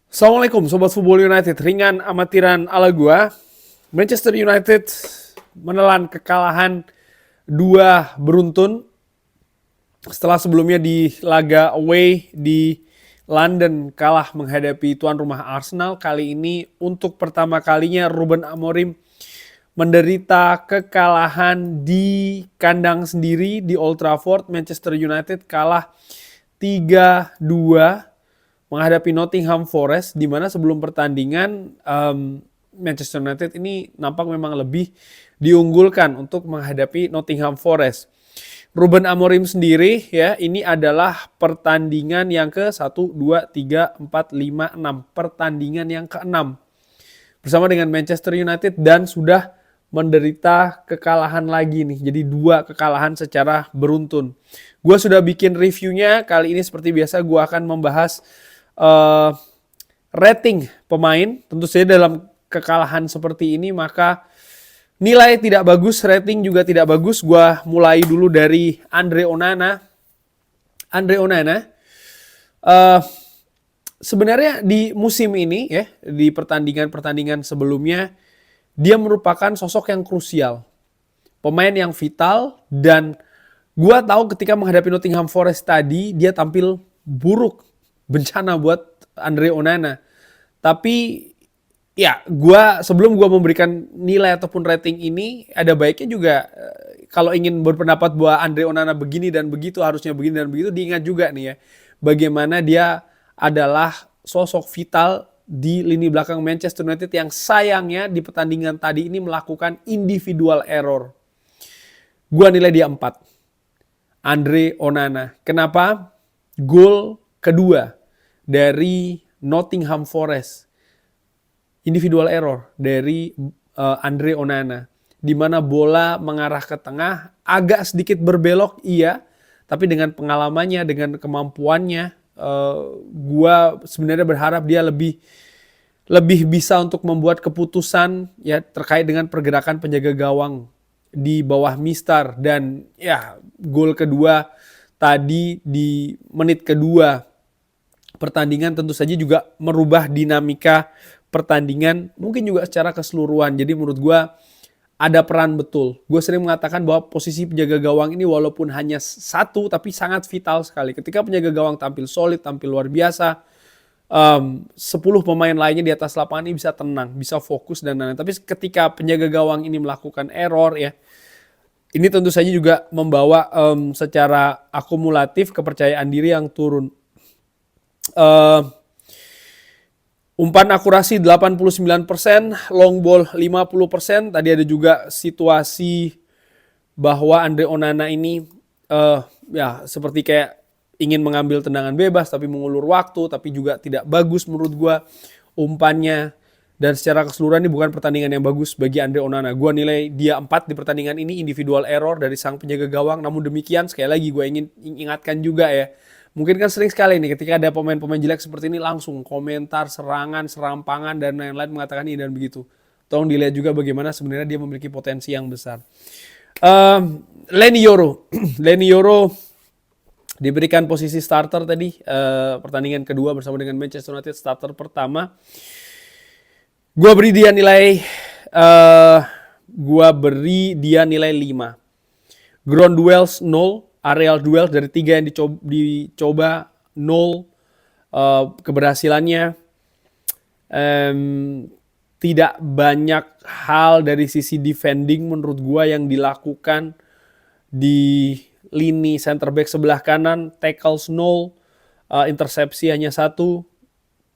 Assalamualaikum Sobat Football United, ringan amatiran ala gua. Manchester United menelan kekalahan 2 beruntun setelah sebelumnya di laga away di London kalah menghadapi tuan rumah Arsenal. Kali ini untuk pertama kalinya Ruben Amorim menderita kekalahan di kandang sendiri di Old Trafford. Manchester United kalah 3-2 menghadapi Nottingham Forest, di mana sebelum pertandingan Manchester United ini nampak memang lebih diunggulkan untuk menghadapi Nottingham Forest. Ruben Amorim sendiri ya, ini adalah pertandingan yang ke 1, 2, 3, 4, 5, 6. Pertandingan yang ke-6 bersama dengan Manchester United dan sudah menderita kekalahan lagi nih. Jadi 2 kekalahan secara beruntun. Gue sudah bikin reviewnya, kali ini seperti biasa gue akan membahas rating pemain. Tentu saja dalam kekalahan seperti ini maka nilai tidak bagus, rating juga tidak bagus. Gua mulai dulu dari Andre Onana. Sebenarnya di musim ini ya, di pertandingan-pertandingan sebelumnya dia merupakan sosok yang krusial, pemain yang vital, dan gua tahu ketika menghadapi Nottingham Forest tadi dia tampil buruk, bencana buat Andre Onana. Tapi ya, sebelum gue memberikan nilai ataupun rating ini, ada baiknya juga kalau ingin berpendapat bahwa Andre Onana begini dan begitu, harusnya begini dan begitu, diingat juga nih ya, bagaimana dia adalah sosok vital di lini belakang Manchester United yang sayangnya di pertandingan tadi ini melakukan individual error. Gue nilai dia 4. Andre Onana. Kenapa? Gol kedua dari Nottingham Forest, individual error dari Andre Onana, di mana bola mengarah ke tengah, agak sedikit berbelok iya, tapi dengan pengalamannya, dengan kemampuannya, gua sebenarnya berharap dia lebih bisa untuk membuat keputusan ya terkait dengan pergerakan penjaga gawang di bawah Mistar. Dan ya, gol kedua tadi di menit kedua pertandingan tentu saja juga merubah dinamika pertandingan, mungkin juga secara keseluruhan. Jadi menurut gue ada peran betul. Gue sering mengatakan bahwa posisi penjaga gawang ini walaupun hanya 1 tapi sangat vital sekali. Ketika penjaga gawang tampil solid, tampil luar biasa, 10 pemain lainnya di atas lapangan ini bisa tenang, bisa fokus dan lain-lain. Tapi ketika penjaga gawang ini melakukan error ya, ini tentu saja juga membawa secara akumulatif kepercayaan diri yang turun. Umpan akurasi 89%, long ball 50%. Tadi ada juga situasi bahwa Andre Onana ini ya seperti kayak ingin mengambil tendangan bebas tapi mengulur waktu, tapi juga tidak bagus menurut gue umpannya. Dan secara keseluruhan ini bukan pertandingan yang bagus bagi Andre Onana. Gue nilai dia 4 di pertandingan ini, individual error dari sang penjaga gawang. Namun demikian sekali lagi gue ingin ingatkan juga ya, mungkin kan sering sekali nih ketika ada pemain-pemain jelek seperti ini langsung komentar, serangan, serampangan, dan lain-lain mengatakan ini dan begitu. Tolong dilihat juga bagaimana sebenarnya dia memiliki potensi yang besar. Leny Yoro. Leny Yoro diberikan posisi starter tadi, pertandingan kedua bersama dengan Manchester United, starter pertama. Gue beri dia nilai 5. Ground duels 0. Aerial duel dari 3 yang dicoba 0. Keberhasilannya tidak banyak hal dari sisi defending menurut gua yang dilakukan di lini center back sebelah kanan. Tackles 0, intersepsi hanya 1,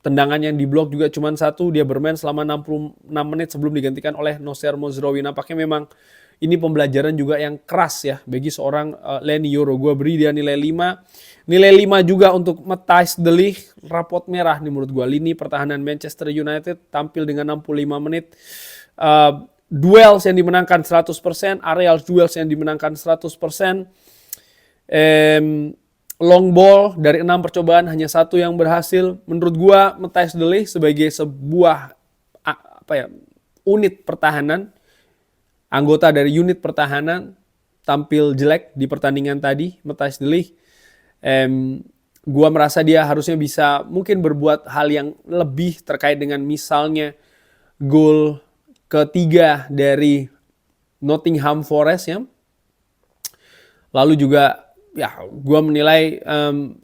tendangan yang diblok juga cuma 1. Dia bermain selama 66 menit sebelum digantikan oleh Nocer Mozraoui. Nampaknya memang ini pembelajaran juga yang keras ya bagi seorang Leny Yoro. Gue beri dia nilai 5. Nilai 5 juga untuk Matthijs de Ligt, rapot merah nih menurut gue. Lini pertahanan Manchester United tampil dengan 65 menit. Duels yang dimenangkan 100%, aerial duels yang dimenangkan 100%. Long ball dari 6 percobaan hanya 1 yang berhasil. Menurut gue Matthijs de Ligt sebagai sebuah unit pertahanan, anggota dari unit pertahanan, tampil jelek di pertandingan tadi. Matthijs de Ligt Gua merasa dia harusnya bisa mungkin berbuat hal yang lebih terkait dengan misalnya gol ketiga dari Nottingham Forest ya. Lalu juga ya gua menilai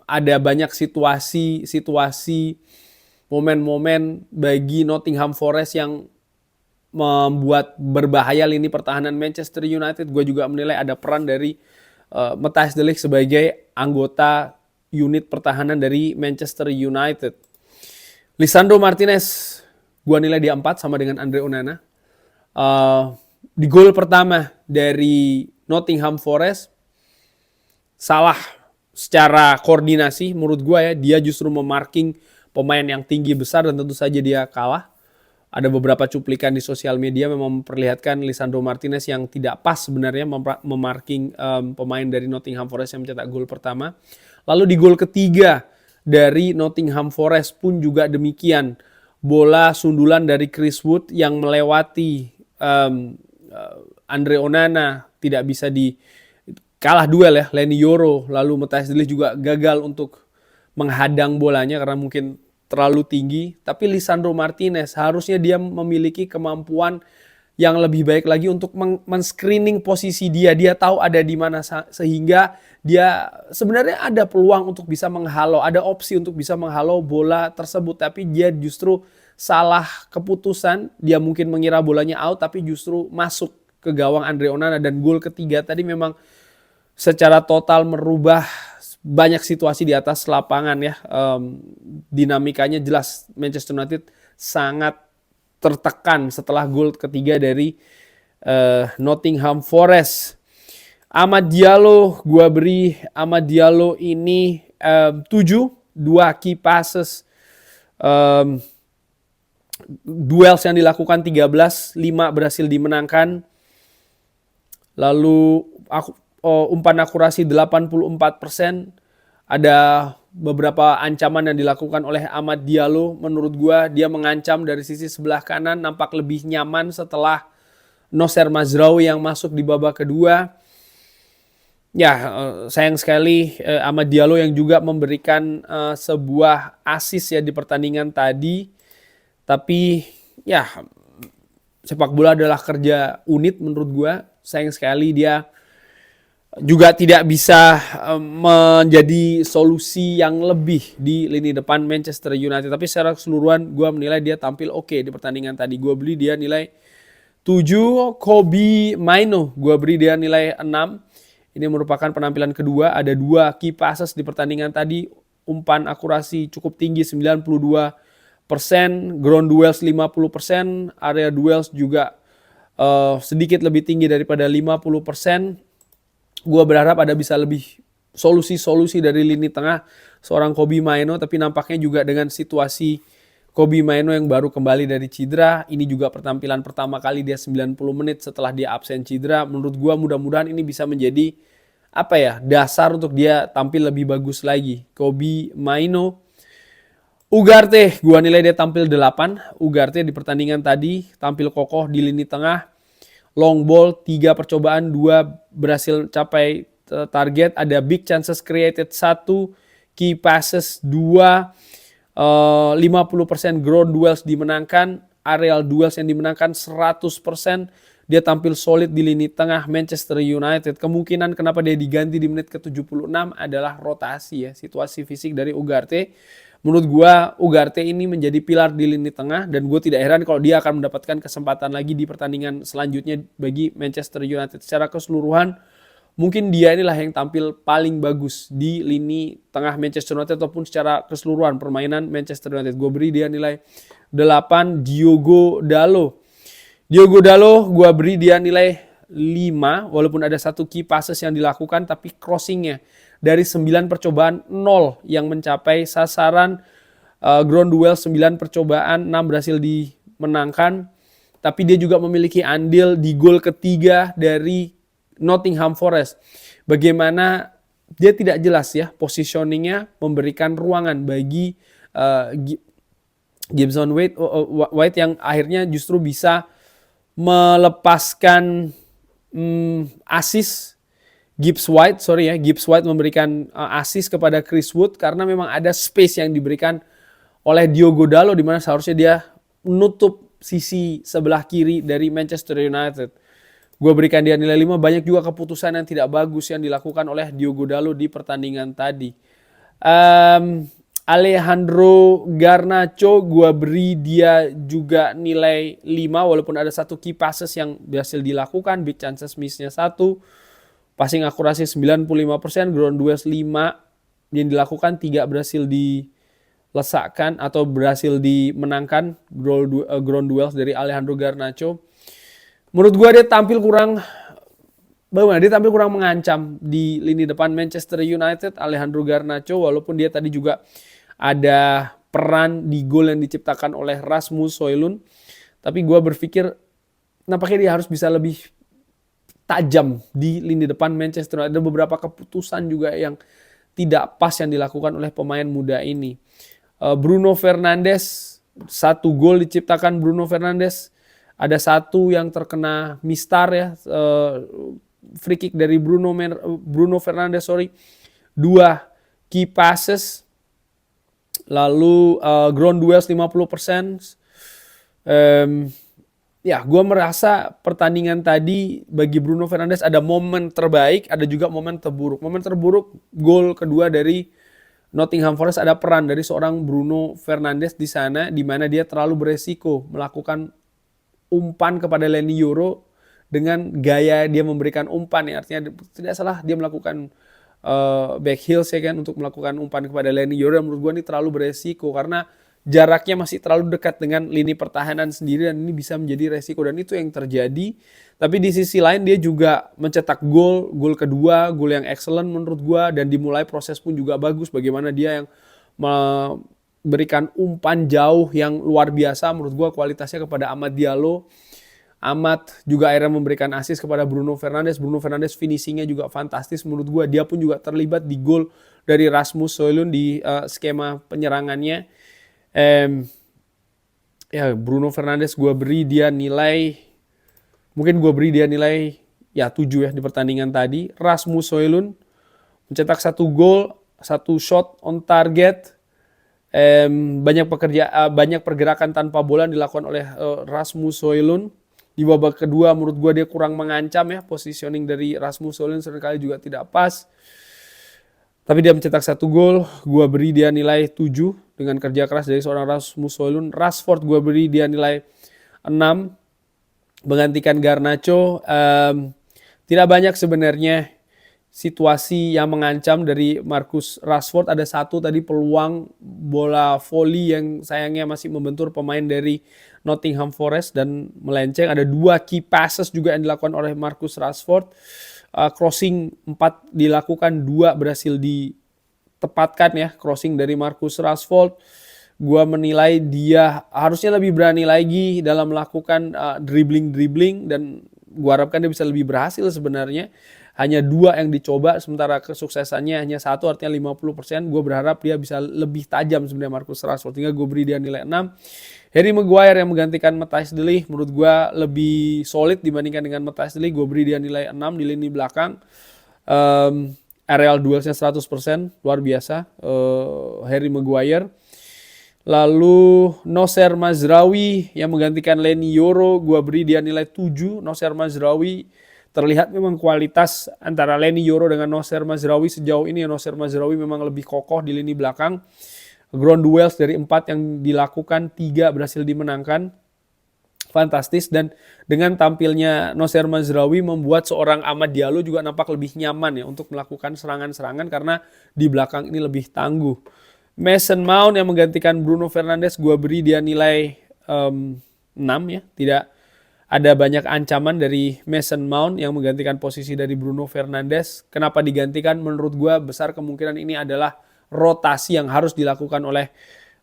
ada banyak situasi momen-momen bagi Nottingham Forest yang membuat berbahaya lini pertahanan Manchester United. Gue juga menilai ada peran dari Matthijs de Ligt sebagai anggota unit pertahanan dari Manchester United. Lisandro Martinez, gue nilai dia 4 sama dengan Andre Onana. Di gol pertama dari Nottingham Forest, salah secara koordinasi menurut gue ya. Dia justru memarking pemain yang tinggi besar dan tentu saja dia kalah. Ada beberapa cuplikan di sosial media memang memperlihatkan Lisandro Martinez yang tidak pas sebenarnya memarking pemain dari Nottingham Forest yang mencetak gol pertama. Lalu di gol ketiga dari Nottingham Forest pun juga demikian. Bola sundulan dari Chris Wood yang melewati Andre Onana, tidak bisa kalah duel ya, Leny Yoro. Lalu Matthijs de Ligt juga gagal untuk menghadang bolanya karena mungkin terlalu tinggi. Tapi Lisandro Martinez harusnya dia memiliki kemampuan yang lebih baik lagi untuk men-screening posisi dia. Dia tahu ada di mana sehingga dia sebenarnya ada peluang untuk bisa menghalau, ada opsi untuk bisa menghalau bola tersebut, tapi dia justru salah keputusan. Dia mungkin mengira bolanya out tapi justru masuk ke gawang Andre Onana, dan gol ketiga tadi memang secara total merubah banyak situasi di atas lapangan ya. Dinamikanya jelas Manchester United sangat tertekan setelah gol ketiga dari Nottingham Forest. Amad Diallo, gua beri Amad Diallo ini 7, 2 key passes, duels yang dilakukan 13, 5 berhasil dimenangkan. Lalu umpan akurasi 84%. Ada beberapa ancaman yang dilakukan oleh Amad Diallo. Menurut gua dia mengancam dari sisi sebelah kanan, nampak lebih nyaman setelah Nocer Mazraoui yang masuk di babak kedua. Ya, sayang sekali Amad Diallo yang juga memberikan sebuah assist ya di pertandingan tadi. Tapi ya, sepak bola adalah kerja unit menurut gua. Sayang sekali dia juga tidak bisa menjadi solusi yang lebih di lini depan Manchester United. Tapi secara keseluruhan gue menilai dia tampil oke di pertandingan tadi. Gue beri dia nilai 7. Kobbie Mainoo, gue beri dia nilai 6. Ini merupakan penampilan kedua. Ada 2 key passes di pertandingan tadi. Umpan akurasi cukup tinggi 92%. Ground duels 50%. Area duels juga sedikit lebih tinggi daripada 50%. Gue berharap ada bisa lebih solusi-solusi dari lini tengah seorang Kobbie Mainoo, tapi nampaknya juga dengan situasi Kobbie Mainoo yang baru kembali dari cedera, ini juga pertampilan pertama kali dia 90 menit setelah dia absen cedera. Menurut gue mudah-mudahan ini bisa menjadi dasar untuk dia tampil lebih bagus lagi. Kobbie Mainoo. Ugarte, gue nilai dia tampil 8. Ugarte di pertandingan tadi tampil kokoh di lini tengah. Long ball 3 percobaan, 2 berhasil capai target. Ada big chances created 1, key passes 2, 50% ground duels dimenangkan, aerial duels yang dimenangkan 100%. Dia tampil solid di lini tengah Manchester United. Kemungkinan kenapa dia diganti di menit ke-76 adalah rotasi ya, situasi fisik dari Ugarte. Menurut gue Ugarte ini menjadi pilar di lini tengah, dan gue tidak heran kalau dia akan mendapatkan kesempatan lagi di pertandingan selanjutnya bagi Manchester United. Secara keseluruhan mungkin dia inilah yang tampil paling bagus di lini tengah Manchester United ataupun secara keseluruhan permainan Manchester United. Gue beri dia nilai 8. Diogo Dalot. Diogo Dalot gue beri dia nilai 5, walaupun ada 1 key passes yang dilakukan, tapi crossingnya dari 9 percobaan 0 yang mencapai sasaran. Ground duel 9 percobaan, 6 berhasil dimenangkan. Tapi dia juga memiliki andil di gol ketiga dari Nottingham Forest. Bagaimana dia tidak jelas ya positioningnya, memberikan ruangan bagi Gibson White yang akhirnya justru bisa melepaskan assist Gibbs White memberikan assist kepada Chris Wood karena memang ada space yang diberikan oleh Diogo Dalot di mana seharusnya dia menutup sisi sebelah kiri dari Manchester United. Gue berikan dia nilai 5, banyak juga keputusan yang tidak bagus yang dilakukan oleh Diogo Dalot di pertandingan tadi. Alejandro Garnacho, gue beri dia juga nilai 5 walaupun ada satu key passes yang berhasil dilakukan, big chances miss-nya 1. Passing akurasi 95%, ground duels 5 yang dilakukan, 3 berhasil dilesakkan atau berhasil dimenangkan ground duels dari Alejandro Garnacho. Menurut gue dia tampil kurang mengancam di lini depan Manchester United, Alejandro Garnacho, walaupun dia tadi juga ada peran di gol yang diciptakan oleh Rasmus Højlund. Tapi gue berpikir nampaknya dia harus bisa lebih tajam di lini depan Manchester United. Ada beberapa keputusan juga yang tidak pas yang dilakukan oleh pemain muda ini. Bruno Fernandes, 1 gol diciptakan Bruno Fernandes. Ada 1 yang terkena mistar ya, free kick dari Bruno Fernandes, 2 key passes, lalu ground duels 50%. Ya, gue merasa pertandingan tadi bagi Bruno Fernandes ada momen terbaik, ada juga momen terburuk. Momen terburuk, gol kedua dari Nottingham Forest, ada peran dari seorang Bruno Fernandes di sana, di mana dia terlalu beresiko melakukan umpan kepada Leny Yoro dengan gaya dia memberikan umpan ya, artinya tidak salah dia melakukan back heels ya kan untuk melakukan umpan kepada Leny Yoro. Menurut gue ini terlalu beresiko karena jaraknya masih terlalu dekat dengan lini pertahanan sendiri dan ini bisa menjadi resiko dan itu yang terjadi. Tapi di sisi lain dia juga mencetak gol kedua, gol yang excellent menurut gue, dan dimulai proses pun juga bagus bagaimana dia yang berikan umpan jauh yang luar biasa menurut gue kualitasnya kepada Amad Diallo. Amad juga akhirnya memberikan assist kepada Bruno Fernandes. Bruno Fernandes finishingnya juga fantastis menurut gue. Dia pun juga terlibat di gol dari Rasmus Højlund di skema penyerangannya. Ya Bruno Fernandes gue beri dia nilai, mungkin gue beri dia nilai ya 7 ya di pertandingan tadi. Rasmus Højlund mencetak 1 gol, 1 shot on target. Banyak pergerakan tanpa bola yang dilakukan oleh Rasmus Højlund. Di babak kedua menurut gue dia kurang mengancam ya, positioning dari Rasmus Højlund seringkali juga tidak pas. Tapi dia mencetak 1 gol, gue beri dia nilai 7 dengan kerja keras dari seorang Rasmus Højlund. Rashford gue beri dia nilai 6 menggantikan Garnacho. Tidak banyak sebenarnya situasi yang mengancam dari Marcus Rashford. Ada 1 tadi peluang bola volley yang sayangnya masih membentur pemain dari Nottingham Forest dan melenceng. Ada 2 key passes juga yang dilakukan oleh Marcus Rashford. Crossing 4 dilakukan, 2 berhasil ditepatkan ya, crossing dari Marcus Rashford. Gua menilai dia harusnya lebih berani lagi dalam melakukan dribbling dan gua harapkan dia bisa lebih berhasil sebenarnya. Hanya 2 yang dicoba, sementara kesuksesannya hanya 1, artinya 50%. Gue berharap dia bisa lebih tajam sebenarnya Marcus Rashford, sehingga gue beri dia nilai 6. Harry Maguire yang menggantikan Matthijs de Ligt menurut gue lebih solid dibandingkan dengan Matthijs de Ligt. Gue beri dia nilai 6 di lini belakang. Aerial duelsnya 100%, luar biasa Harry Maguire. Lalu Nocer Mazraoui yang menggantikan Leny Yoro, gue beri dia nilai 7. Nocer Mazraoui terlihat memang kualitas antara Leny Yoro dengan Nocer Mazraoui sejauh ini. Nocer Mazraoui memang lebih kokoh di lini belakang. Ground duels dari 4 yang dilakukan, 3 berhasil dimenangkan. Fantastis, dan dengan tampilnya Nocer Mazraoui membuat seorang Amad Diallo juga nampak lebih nyaman ya untuk melakukan serangan-serangan karena di belakang ini lebih tangguh. Mason Mount yang menggantikan Bruno Fernandes, gue beri dia nilai 6 ya. Tidak ada banyak ancaman dari Mason Mount yang menggantikan posisi dari Bruno Fernandes. Kenapa digantikan? Menurut gue besar kemungkinan ini adalah rotasi yang harus dilakukan oleh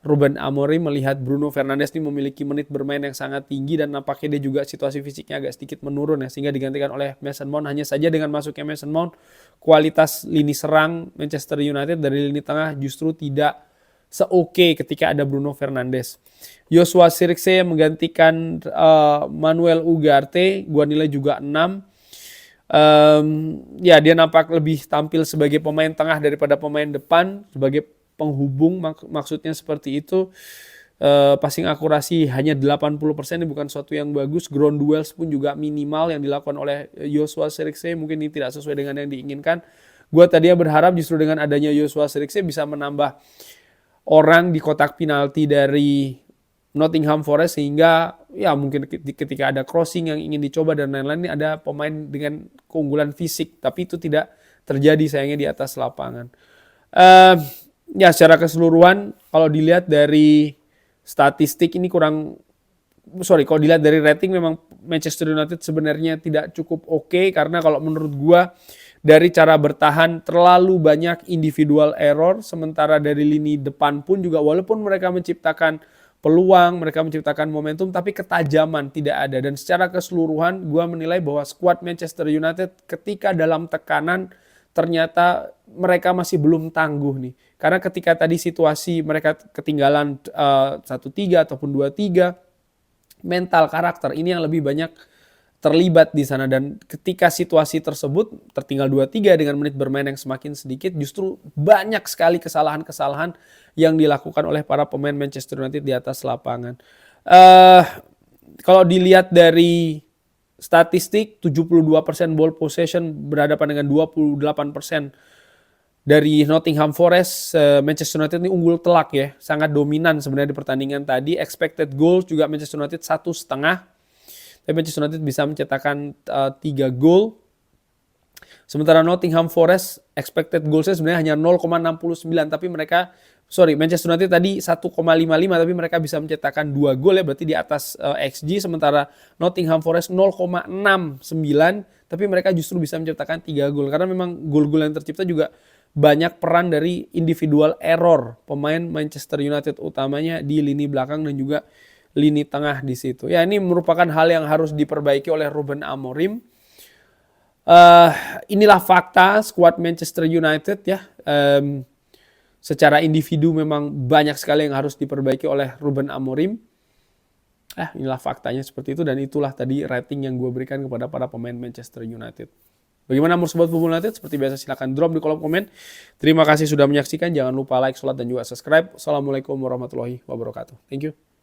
Ruben Amorim melihat Bruno Fernandes ini memiliki menit bermain yang sangat tinggi dan nampaknya dia juga situasi fisiknya agak sedikit menurun ya, sehingga digantikan oleh Mason Mount. Hanya saja dengan masuknya Mason Mount, kualitas lini serang Manchester United dari lini tengah justru tidak se-oke ketika ada Bruno Fernandes. Joshua Zirkzee yang menggantikan Manuel Ugarte, gua nilai juga 6. Ya dia nampak lebih tampil sebagai pemain tengah daripada pemain depan, sebagai penghubung, maksudnya seperti itu. Passing akurasi hanya 80%, ini bukan suatu yang bagus. Ground duels pun juga minimal yang dilakukan oleh Joshua Zirkzee, mungkin ini tidak sesuai dengan yang diinginkan. Gue tadinya berharap justru dengan adanya Joshua Zirkzee bisa menambah orang di kotak penalti dari Nottingham Forest, sehingga ya mungkin ketika ada crossing yang ingin dicoba dan lain-lain, ini ada pemain dengan keunggulan fisik, tapi itu tidak terjadi sayangnya di atas lapangan. Ya secara keseluruhan kalau dilihat dari statistik ini kalau dilihat dari rating memang Manchester United sebenarnya tidak cukup oke, karena kalau menurut gua dari cara bertahan terlalu banyak individual error, sementara dari lini depan pun juga walaupun mereka menciptakan peluang, mereka menciptakan momentum, tapi ketajaman tidak ada. Dan secara keseluruhan gua menilai bahwa skuad Manchester United ketika dalam tekanan ternyata mereka masih belum tangguh nih. Karena ketika tadi situasi mereka ketinggalan 1-3 ataupun 2-3, mental karakter ini yang lebih banyak terlibat di sana. Dan ketika situasi tersebut tertinggal 2-3 dengan menit bermain yang semakin sedikit, justru banyak sekali kesalahan-kesalahan yang dilakukan oleh para pemain Manchester United di atas lapangan. Kalau dilihat dari statistik, 72% ball possession berhadapan dengan 28% dari Nottingham Forest. Manchester United ini unggul telak ya, sangat dominan sebenarnya di pertandingan tadi. Expected goals juga Manchester United 1,5, tapi Manchester United bisa mencetakkan 3 gol. Sementara Nottingham Forest expected goalsnya sebenarnya hanya 0,69, tapi Manchester United tadi 1,55, tapi mereka bisa mencetakkan 2 gol ya, berarti di atas XG. Sementara Nottingham Forest 0,69, tapi mereka justru bisa mencetakkan 3 gol. Karena memang gol-gol yang tercipta juga banyak peran dari individual error pemain Manchester United, utamanya di lini belakang dan juga lini tengah di situ. Ya, ini merupakan hal yang harus diperbaiki oleh Ruben Amorim. Inilah fakta skuad Manchester United ya. Secara individu memang banyak sekali yang harus diperbaiki oleh Ruben Amorim. Inilah faktanya seperti itu, dan itulah tadi rating yang gue berikan kepada para pemain Manchester United. Bagaimana menurut Sobat Football United? Seperti biasa silahkan drop di kolom komen. Terima kasih sudah menyaksikan. Jangan lupa like, share, dan juga subscribe. Assalamualaikum warahmatullahi wabarakatuh. Thank you.